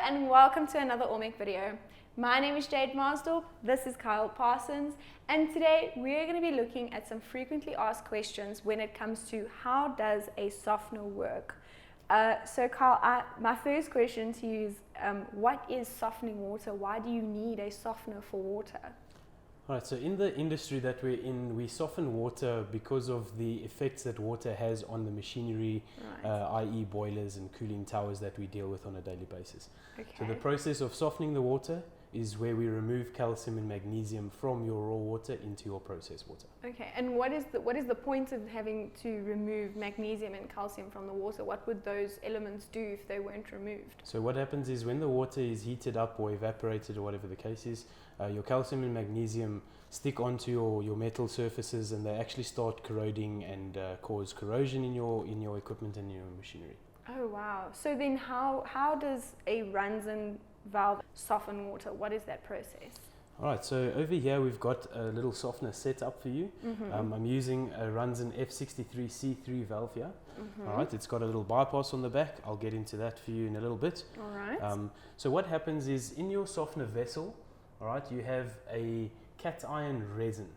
and welcome to another Allmech video. My name is Jade Maasdorp, this is Parsons, and today we're going to be looking at some frequently asked questions when it comes to how does a softener work. So Kyle, my first question to you is, what is softening water? Why do you need a softener for water? Alright, so in the industry that we're in, we soften water because of the effects that water has on the machinery, Right. i.e. boilers and cooling towers that we deal with on a daily basis. Okay. So the process of softening the water is where we remove calcium and magnesium from your raw water into your processed water. Okay, and what is the point of having to remove magnesium and calcium from the water? What would those elements do if they weren't removed? So what happens is when the water is heated up or evaporated or whatever the case is, your calcium and magnesium stick onto your metal surfaces and they actually start corroding and cause corrosion in your equipment and your machinery. Oh wow, so then how does a Runzen valve soften water? What is that process? Alright, so over here we've got a little softener set up for you. I'm using a Runzen F63C3 valve here. Alright, it's got a little bypass on the back. I'll get into that for you in a little bit. Alright. So what happens is in your softener vessel, alright, you have a cation resin.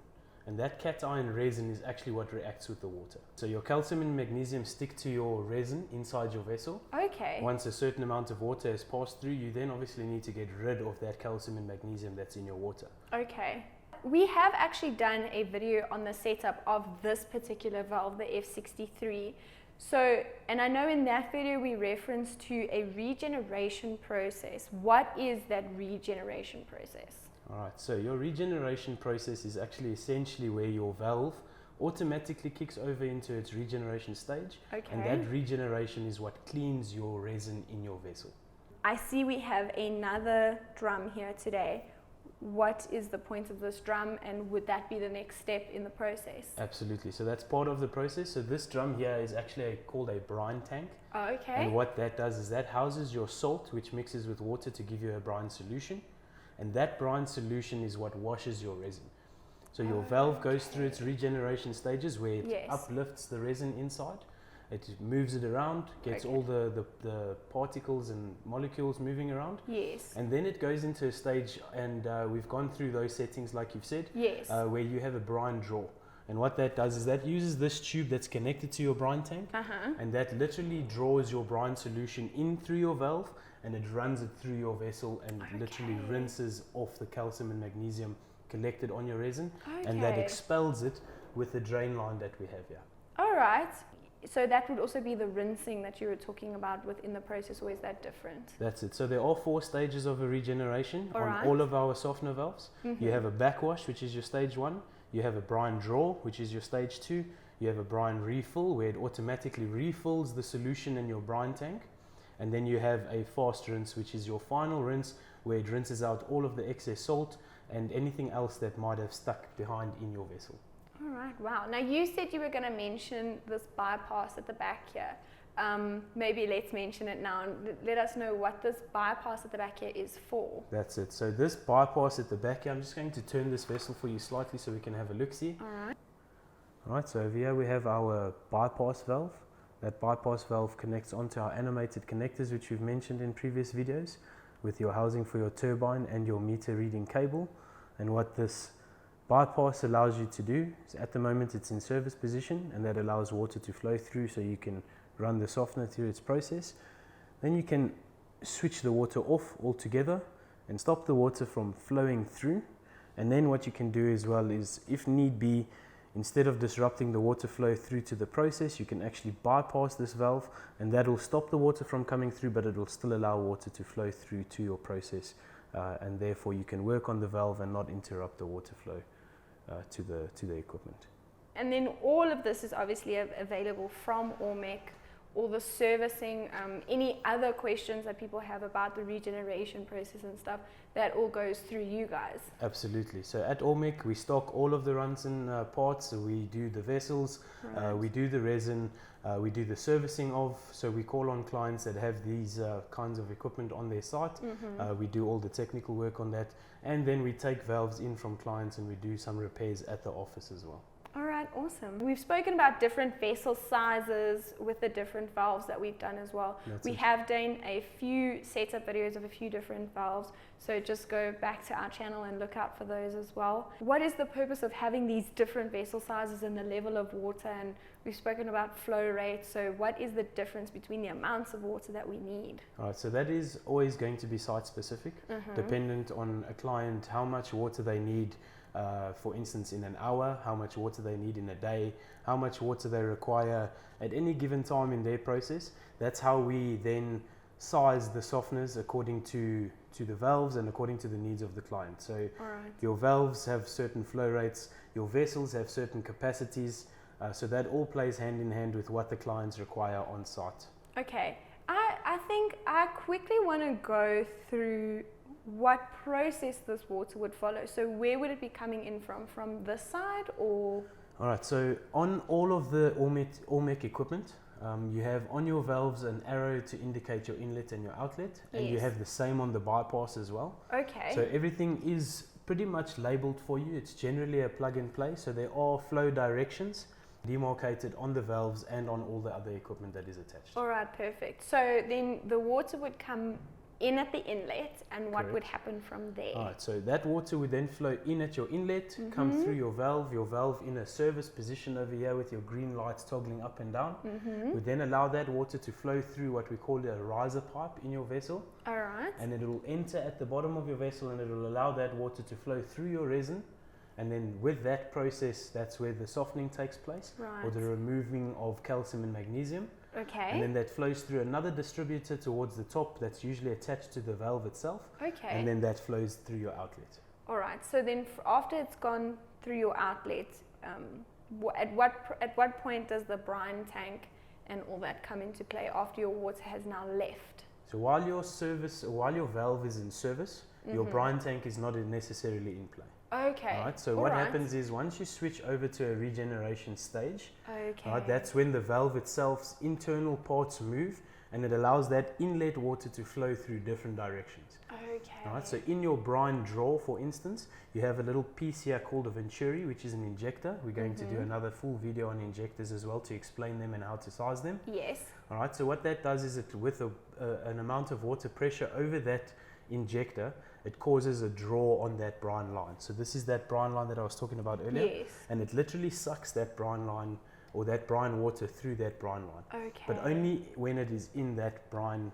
And that cation resin is actually what reacts with the water. So your calcium and magnesium stick to your resin inside your vessel. Okay. Once a certain amount of water has passed through, you then obviously need to get rid of that calcium and magnesium that's in your water. Okay. We have actually done a video on the setup of this particular valve, the F63. So, and I know in that video we referenced to a regeneration process. What is that regeneration process? Alright, so your regeneration process is actually essentially where your valve automatically kicks over into its regeneration stage. Okay. And that regeneration is what cleans your resin in your vessel. I see we have another drum here today. What is the point of this drum, and would that be the next step in the process? Absolutely, so that's part of the process. So this drum here is actually called a brine tank. Oh, okay. And what that does is that houses your salt, which mixes with water to give you a brine solution. And that brine solution is what washes your resin. So your valve goes through its regeneration stages where it uplifts the resin inside. It moves it around, gets all the particles and molecules moving around. Yes. And then it goes into a stage, and we've gone through those settings like you've said, where you have a brine draw. And what that does is that uses this tube that's connected to your brine tank, and that literally draws your brine solution in through your valve, and it runs it through your vessel and literally rinses off the calcium and magnesium collected on your resin, and that expels it with the drain line that we have here. All right. So that would also be the rinsing that you were talking about within the process, or is that different? That's it. So there are 4 stages of a regeneration on all of our softener valves. You have a backwash, which is your stage 1. You have a brine draw, which is your stage 2. You have a brine refill, where it automatically refills the solution in your brine tank. And then you have a fast rinse, which is your final rinse, where it rinses out all of the excess salt and anything else that might have stuck behind in your vessel. All right, wow. Now you said you were going to mention this bypass at the back here. Maybe let's mention it now and let us know what this bypass at the back here is for. That's it. So this bypass at the back here, I'm just going to turn this vessel for you slightly so we can have a look-see. All right. All right, so over here we have our bypass valve. That bypass valve connects onto our animated connectors, which we've mentioned in previous videos, with your housing for your turbine and your meter reading cable. And what this bypass allows you to do is, at the moment it's in service position, and that allows water to flow through so you can run the softener through its process. Then you can switch the water off altogether and stop the water from flowing through. And then what you can do as well is, if need be, instead of disrupting the water flow through to the process, you can actually bypass this valve, and that will stop the water from coming through, but it will still allow water to flow through to your process, and therefore you can work on the valve and not interrupt the water flow to the equipment. And then all of this is obviously available from Allmech. All the servicing, any other questions that people have about the regeneration process and stuff, that all goes through you guys. Absolutely. So at Allmech, we stock all of the Runzen parts. So we do the vessels, we do the resin, we do the servicing of. So we call on clients that have these kinds of equipment on their site. We do all the technical work on that, and then we take valves in from clients and we do some repairs at the office as well. All right, awesome. We've spoken about different vessel sizes with the different valves that we've done as well. We have done a few setup videos of a few different valves, so just go back to our channel and look out for those as well. What is the purpose of having these different vessel sizes and the level of water? And we've spoken about flow rate, so what is the difference between the amounts of water that we need? All right, so that is always going to be site specific, dependent on a client, how much water they need. For instance, in an hour, how much water they need in a day, how much water they require at any given time in their process. That's how we then size the softeners according to the valves and according to the needs of the client. So your valves have certain flow rates, your vessels have certain capacities, so that all plays hand in hand with what the clients require on site. Okay, I think I quickly want to go through what process this water would follow. So where would it be coming in from this side or? All right, so on all of the Allmech equipment, you have on your valves an arrow to indicate your inlet and your outlet, and you have the same on the bypass as well. Okay. So everything is pretty much labeled for you. It's generally a plug and play, so there are flow directions demarcated on the valves and on all the other equipment that is attached. All right, perfect. So then the water would come in at the inlet, and what would happen from there? All right, so that water would then flow in at your inlet, come through your valve in a service position over here with your green lights toggling up and down. Would then allow that water to flow through what we call a riser pipe in your vessel. All right. And it will enter at the bottom of your vessel, and it will allow that water to flow through your resin. And then with that process, that's where the softening takes place, or the removing of calcium and magnesium. Okay. And then that flows through another distributor towards the top that's usually attached to the valve itself. Okay. And then that flows through your outlet. All right. So then after it's gone through your outlet, at what point does the brine tank and all that come into play after your water has now left? So while your valve is in service, your brine tank is not necessarily in play. Okay. All right, so what happens is once you switch over to a regeneration stage, that's when the valve itself's internal parts move, and it allows that inlet water to flow through different directions. Okay. All right, so in your brine drawer, for instance, you have a little piece here called a venturi, which is an injector. We're going to do another full video on injectors as well to explain them and how to size them. Yes. All right, so what that does is it, with an amount of water pressure over that injector, it causes a draw on that brine line. So this is that brine line that I was talking about earlier. Yes. And it literally sucks that brine line or that brine water through that brine line. Okay. But only when it is in that brine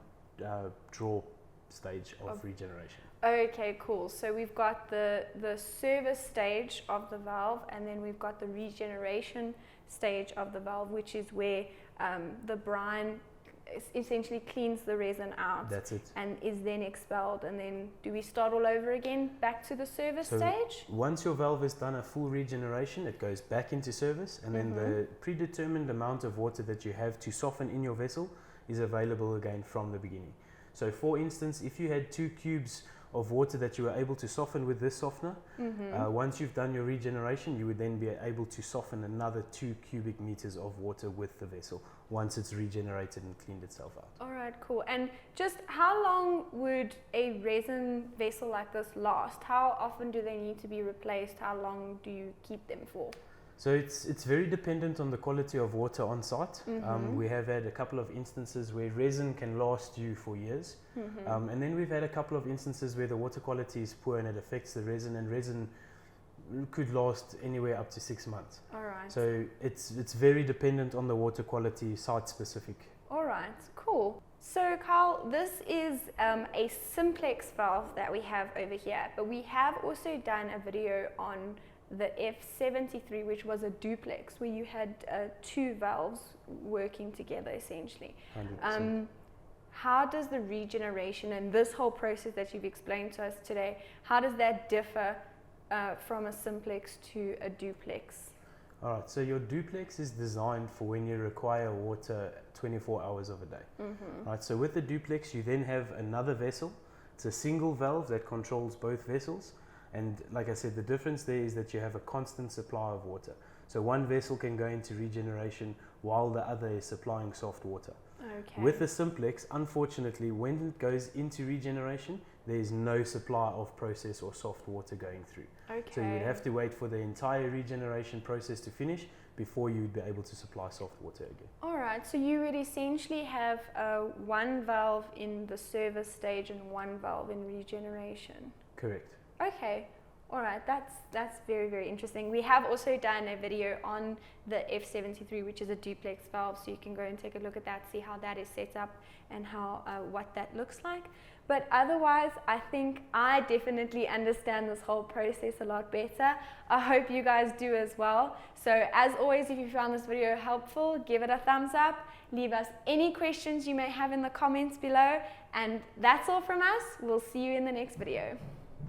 draw stage of regeneration. Okay, cool. So we've got the service stage of the valve, and then we've got the regeneration stage of the valve, which is where the brine essentially cleans the resin out. That's it. And is then expelled. And then do we start all over again back to the service stage? Once your valve has done a full regeneration, it goes back into service, and then the predetermined amount of water that you have to soften in your vessel is available again from the beginning. So for instance, if you had 2 cubes of water that you were able to soften with this softener, once you've done your regeneration, you would then be able to soften another 2 cubic meters of water with the vessel once it's regenerated and cleaned itself out. All right, cool. And just how long would a resin vessel like this last? How often do they need to be replaced? How long do you keep them for? So it's very dependent on the quality of water on site. We have had a couple of instances where resin can last you for years. And then we've had a couple of instances where the water quality is poor and it affects the resin, and resin could last anywhere up to 6 months. All right. So it's very dependent on the water quality, site specific. All right, cool. So Carl, this is a simplex valve that we have over here, but we have also done a video on the F73, which was a duplex, where you had 2 valves working together essentially. 100%. How does the regeneration and this whole process that you've explained to us today, how does that differ from a simplex to a duplex? All right, so your duplex is designed for when you require water 24 hours of a day. All right, so with the duplex, you then have another vessel. It's a single valve that controls both vessels. And like I said, the difference there is that you have a constant supply of water. So one vessel can go into regeneration while the other is supplying soft water. Okay. With the simplex, unfortunately, when it goes into regeneration, there is no supply of process or soft water going through. Okay. So you would have to wait for the entire regeneration process to finish before you would be able to supply soft water again. All right, so you would essentially have one valve in the service stage and one valve in regeneration. Correct. Okay, all right, that's very, very interesting. We have also done a video on the F73, which is a duplex valve, so you can go and take a look at that, see how that is set up and how what that looks like. But otherwise, I think I definitely understand this whole process a lot better. I hope you guys do as well. So as always, if you found this video helpful, give it a thumbs up. Leave us any questions you may have in the comments below. And that's all from us. We'll see you in the next video.